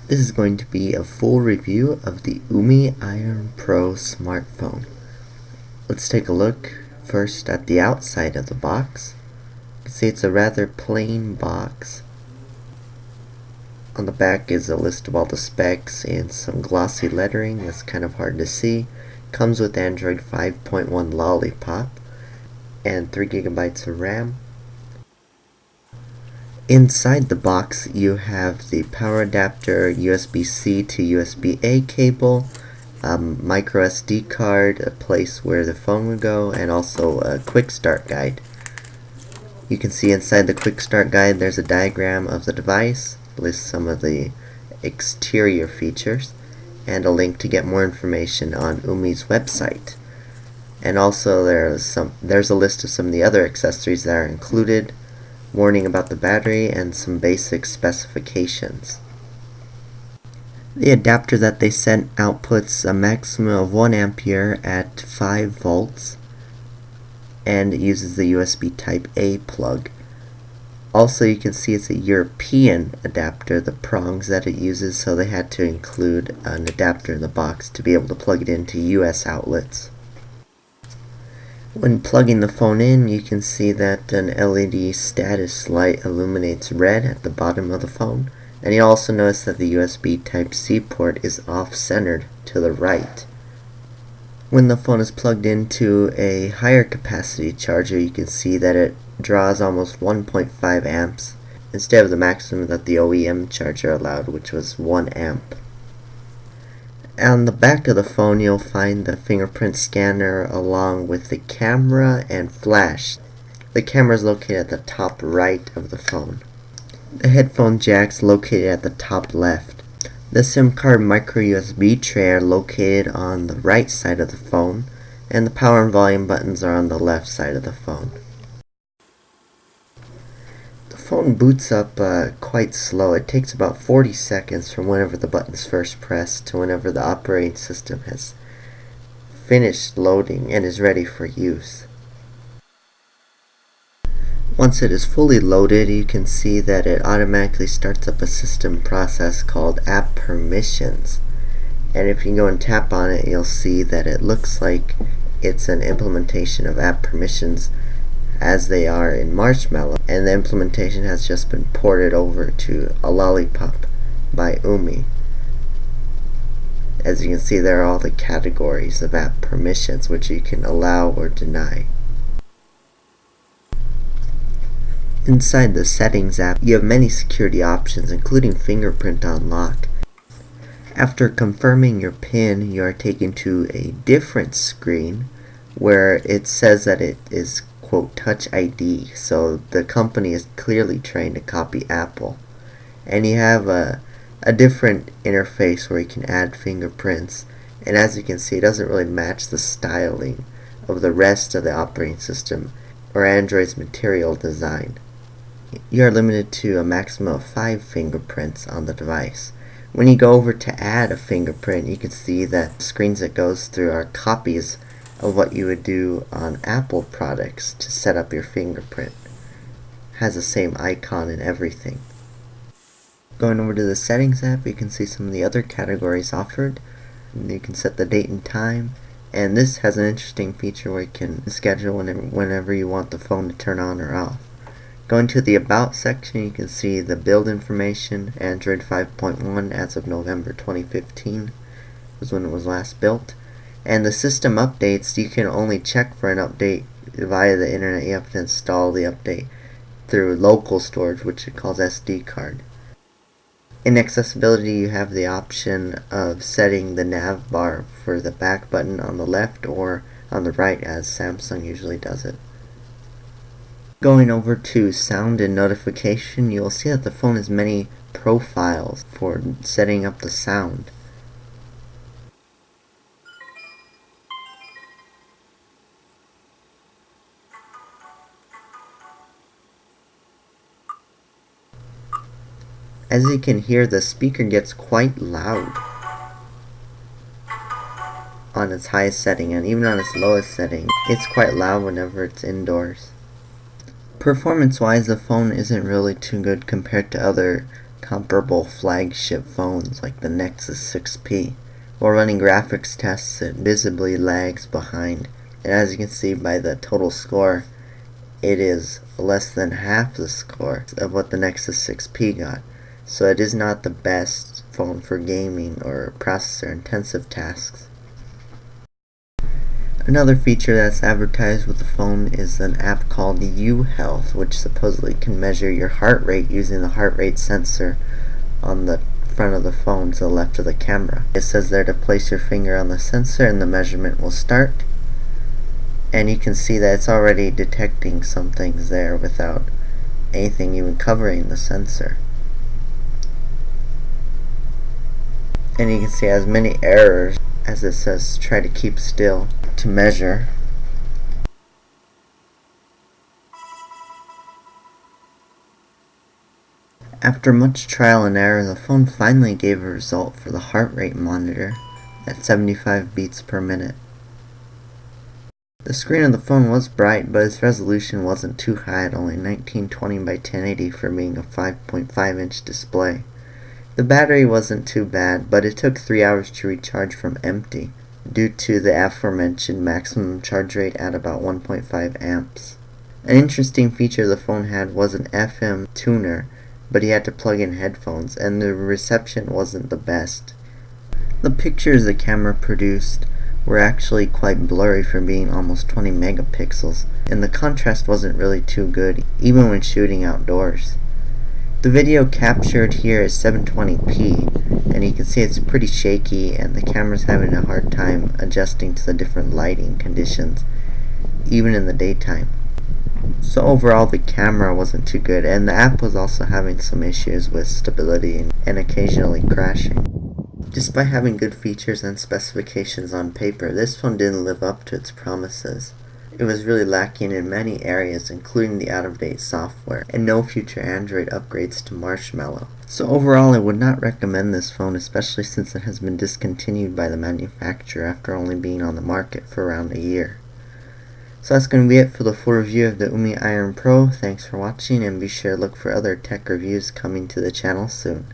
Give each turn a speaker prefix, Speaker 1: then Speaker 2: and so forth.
Speaker 1: This is going to be a full review of the Umi Iron Pro smartphone. Let's take a look first at the outside of the box. You can see it's a rather plain box. On the back is a list of all the specs and some glossy lettering that's kind of hard to see. Comes with Android 5.1 Lollipop and 3 GB of RAM. Inside the box you have the power adapter, USB-C to USB-A cable, micro SD card, a place where the phone would go, and also a quick start guide. You can see inside the quick start guide there's a diagram of the device, lists some of the exterior features, and a link to get more information on Umi's website. And also there's a list of some of the other accessories that are included, warning about the battery, and some basic specifications. The adapter that they sent outputs a maximum of 1 ampere at 5 volts and it uses the USB type A plug. Also, you can see it's a European adapter, the prongs that it uses, so they had to include an adapter in the box to be able to plug it into US outlets. When plugging the phone in, you can see that an LED status light illuminates red at the bottom of the phone, and you also notice that the USB Type-C port is off-centered to the right. When the phone is plugged into a higher capacity charger, you can see that it draws almost 1.5 amps instead of the maximum that the OEM charger allowed, which was 1 amp. On the back of the phone you'll find the fingerprint scanner along with the camera and flash. The camera is located at the top right of the phone. The headphone jack's located at the top left. The SIM card micro USB tray are located on the right side of the phone, and the power and volume buttons are on the left side of the phone. The phone boots up quite slow. It takes about 40 seconds from whenever the button's first pressed to whenever the operating system has finished loading and is ready for use. Once it is fully loaded, you can see that it automatically starts up a system process called App Permissions. And if you go and tap on it, you'll see that it looks like it's an implementation of App Permissions as they are in Marshmallow, and the implementation has just been ported over to a Lollipop by Umi. As you can see, there are all the categories of app permissions which you can allow or deny. Inside the Settings app, you have many security options, including fingerprint unlock. After confirming your PIN, you are taken to a different screen where it says that it is quote Touch ID, so the company is clearly trying to copy Apple. And you have a different interface where you can add fingerprints, and as you can see, it doesn't really match the styling of the rest of the operating system or Android's material design. You are limited to a maximum of 5 fingerprints on the device. When you go over to add a fingerprint, you can see that screens it goes through are copies of what you would do on Apple products to set up your fingerprint. Has the same icon and everything. Going over to the Settings app, you can see some of the other categories offered. You can set the date and time, and this has an interesting feature where you can schedule whenever you want the phone to turn on or off. Going to the About section, you can see the build information. Android 5.1 as of November 2015 was when it was last built. And the system updates, you can only check for an update via the internet. You have to install the update through local storage, which it calls SD card. In accessibility, you have the option of setting the nav bar for the back button on the left or on the right, as Samsung usually does it. Going over to sound and notification, you'll see that the phone has many profiles for setting up the sound. As you can hear, the speaker gets quite loud on its highest setting, and even on its lowest setting, it's quite loud whenever it's indoors. Performance-wise, the phone isn't really too good compared to other comparable flagship phones like the Nexus 6P. While running graphics tests, it visibly lags behind, and as you can see by the total score, it is less than half the score of what the Nexus 6P got, so it is not the best phone for gaming or processor intensive tasks. Another feature that's advertised with the phone is an app called UHealth, which supposedly can measure your heart rate using the heart rate sensor on the front of the phone to the left of the camera. It says there to place your finger on the sensor and the measurement will start. And you can see that it's already detecting some things there without anything even covering the sensor. And you can see it has many errors, as it says try to keep still to measure. After much trial and error, the phone finally gave a result for the heart rate monitor at 75 beats per minute. The screen of the phone was bright, but its resolution wasn't too high at only 1920 by 1080 for being a 5.5 inch display. The battery wasn't too bad, but it took 3 hours to recharge from empty, due to the aforementioned maximum charge rate at about 1.5 amps. An interesting feature the phone had was an FM tuner, but you had to plug in headphones, and the reception wasn't the best. The pictures the camera produced were actually quite blurry for being almost 20 megapixels, and the contrast wasn't really too good, even when shooting outdoors. The video captured here is 720p, and you can see it's pretty shaky and the camera's having a hard time adjusting to the different lighting conditions, even in the daytime. So overall the camera wasn't too good, and the app was also having some issues with stability and occasionally crashing. Despite having good features and specifications on paper, this phone didn't live up to its promises. It was really lacking in many areas, including the out-of-date software, and no future Android upgrades to Marshmallow. So overall, I would not recommend this phone, especially since it has been discontinued by the manufacturer after only being on the market for around a year. So that's going to be it for the full review of the Umi Iron Pro. Thanks for watching, and be sure to look for other tech reviews coming to the channel soon.